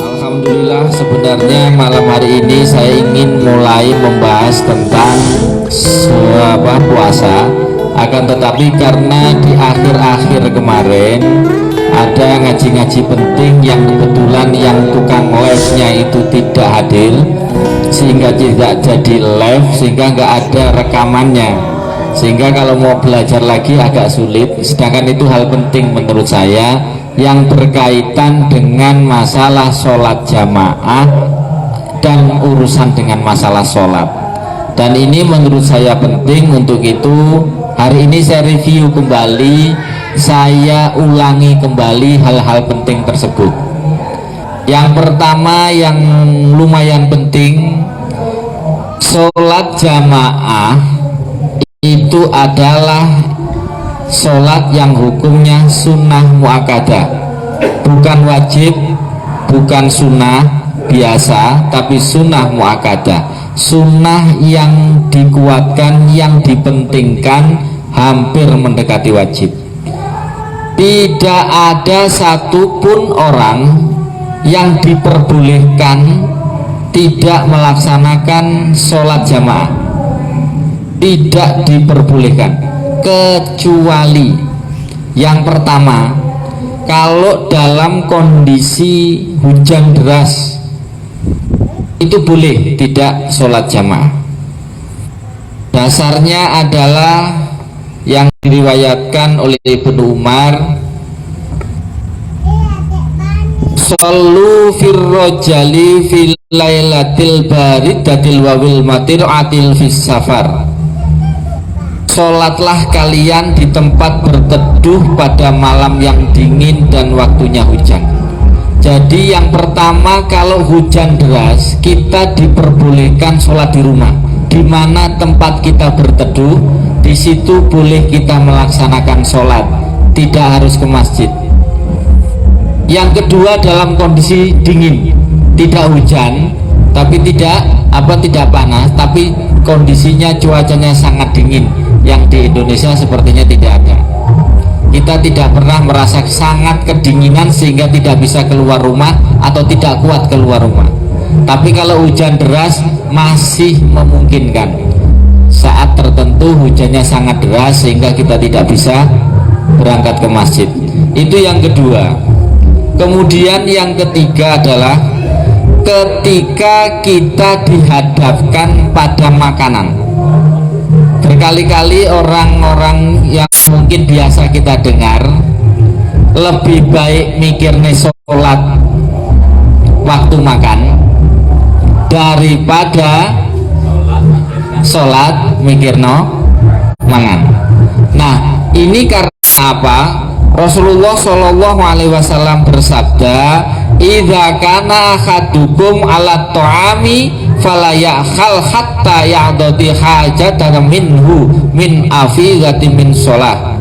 Alhamdulillah, sebenarnya malam hari ini saya ingin mulai membahas tentang puasa. Akan tetapi karena di akhir-akhir kemarin ada ngaji-ngaji penting yang kebetulan yang tukang live-nya itu tidak hadir, sehingga tidak jadi live, sehingga nggak ada rekamannya, sehingga kalau mau belajar lagi agak sulit. Sedangkan itu hal penting menurut saya yang berkaitan dengan masalah sholat jamaah dan urusan dengan masalah sholat, dan ini menurut saya penting. Untuk itu hari ini saya review kembali, saya ulangi kembali hal-hal penting tersebut. Yang pertama yang lumayan penting, sholat jamaah itu adalah sholat yang hukumnya sunnah muakkadah, bukan wajib, bukan sunnah biasa, tapi sunnah muakkadah, sunnah yang dikuatkan, yang dipentingkan, hampir mendekati wajib. Tidak ada satupun orang yang diperbolehkan tidak melaksanakan sholat jamaah, tidak diperbolehkan, kecuali yang pertama, kalau dalam kondisi hujan deras itu boleh tidak sholat jamaah. Dasarnya adalah yang diriwayatkan oleh Ibnu Umar, shollu firrojali fil lailatil baridatil wawil matir'atil fis safar. Sholatlah kalian di tempat berteduh pada malam yang dingin dan waktunya hujan. Jadi yang pertama, kalau hujan deras kita diperbolehkan sholat di rumah, di mana tempat kita berteduh, di situ boleh kita melaksanakan sholat, tidak harus ke masjid. Yang kedua, dalam kondisi dingin, tidak hujan tapi tidak panas, tapi kondisinya cuacanya sangat dingin, yang di Indonesia sepertinya tidak ada. Kita tidak pernah merasa sangat kedinginan sehingga tidak bisa keluar rumah atau tidak kuat keluar rumah. Tapi kalau hujan deras masih memungkinkan. Saat tertentu hujannya sangat deras sehingga kita tidak bisa berangkat ke masjid. Itu yang kedua. Kemudian yang ketiga adalah ketika kita dihadapkan pada makanan. Berkali-kali orang-orang yang mungkin biasa kita dengar, lebih baik mikirnya sholat waktu makan daripada sholat mikirno mangan. Nah, ini karena apa? Rasulullah Shallallahu Alaihi Wasallam bersabda, "Idza kana ahadukum ala ta'ami falayakhal hatta ya'dati hajatan minhu min afidati min sholah."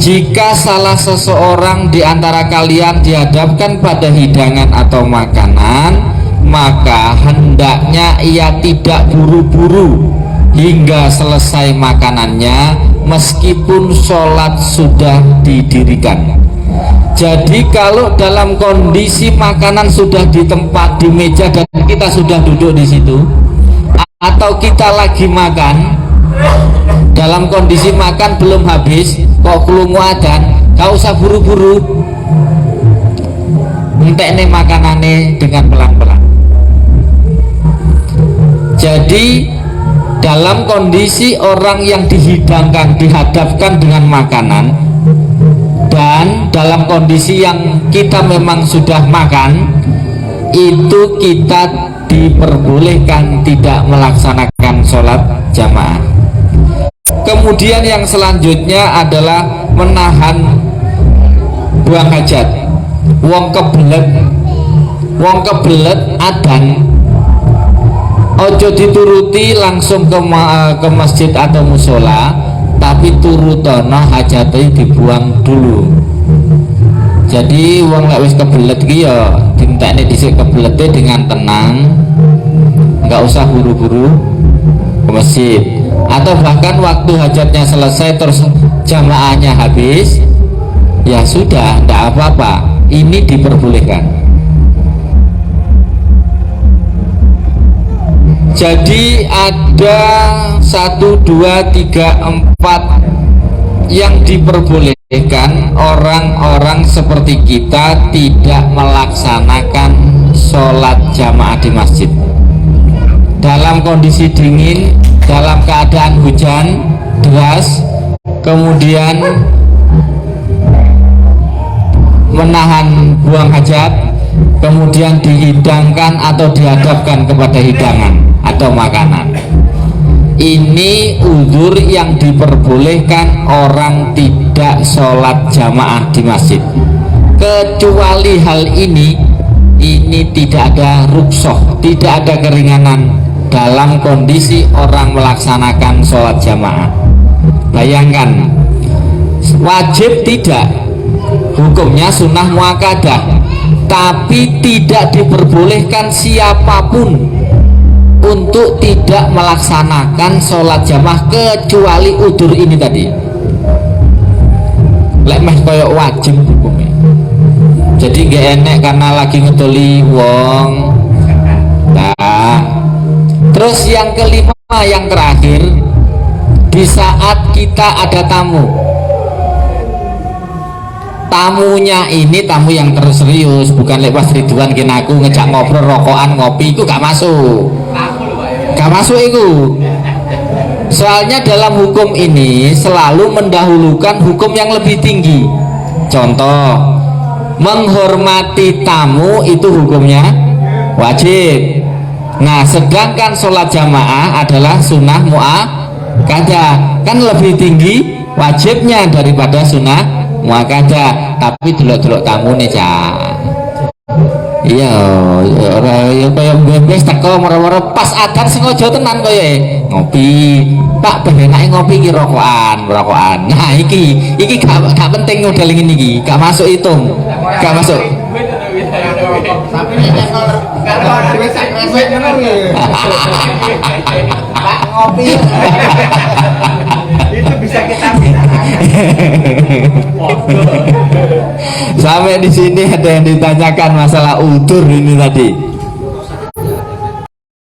Jika salah seseorang di antara kalian dihadapkan pada hidangan atau makanan, maka hendaknya ia tidak buru-buru hingga selesai makanannya, meskipun sholat sudah didirikan. Jadi kalau dalam kondisi makanan sudah di tempat, di meja, dan kita sudah duduk di situ, atau kita lagi makan, dalam kondisi makan belum habis kok krungu adzan, gak usah buru-buru, entekne makanane dengan pelan-pelan. Jadi dalam kondisi orang yang dihadapkan dengan makanan, dan dalam kondisi yang kita memang sudah makan, itu kita diperbolehkan tidak melaksanakan sholat jamaah. Kemudian yang selanjutnya adalah menahan buang hajat. Wong kebelet adzan, ojo dituruti langsung ke masjid atau musola, tapi turutono hajatnya dibuang dulu. Jadi wong lek wis kebelet iki ya dintekne dhisik kebelete dengan tenang, nggak usah buru-buru ke masjid. Atau bahkan waktu hajatnya selesai terus jamaahnya habis, ya sudah, tidak apa-apa, ini diperbolehkan. Jadi ada 1, 2, 3, 4 yang diperbolehkan. Orang-orang seperti kita tidak melaksanakan sholat jamaah di masjid dalam kondisi dingin, dalam keadaan hujan deras, kemudian menahan buang hajat, kemudian dihidangkan atau dihadapkan kepada hidangan atau makanan. Ini uzur yang diperbolehkan orang tidak sholat jamaah di masjid. Kecuali hal ini tidak ada rukhsah, tidak ada keringanan dalam kondisi orang melaksanakan sholat jamaah. Bayangkan, wajib tidak, hukumnya sunnah muakkadah, tapi tidak diperbolehkan siapapun untuk tidak melaksanakan sholat jamaah kecuali udzur ini tadi. Lek meh koyok wajib hukumnya. Jadi gak enek karena lagi ngedoli wong. Nah, terus yang kelima, yang terakhir, di saat kita ada tamu, tamunya ini tamu yang terus serius, bukan lepas Ridwan kinaku ngejak ngobrol rokokan ngopi, itu gak masuk, gak masuk itu. Soalnya dalam hukum ini selalu mendahulukan hukum yang lebih tinggi. Contoh, menghormati tamu itu hukumnya wajib. Nah, sedangkan sholat jamaah adalah sunnah muakkadah, kan lebih tinggi wajibnya daripada sunnah muakkadah. Tapi delok-delok tamu nih cah. Iya, ya kaya mbes teko moro-moro pas adzan sengaja tenan kaya ngopi. Pak benake ngopi iki rokokan. Nah, iki gak penting model ngene iki, gak masuk hitung. Gak masuk. Tapi ngopi itu bisa kita sampai di sini ada yang ditanyakan masalah udzur ini tadi.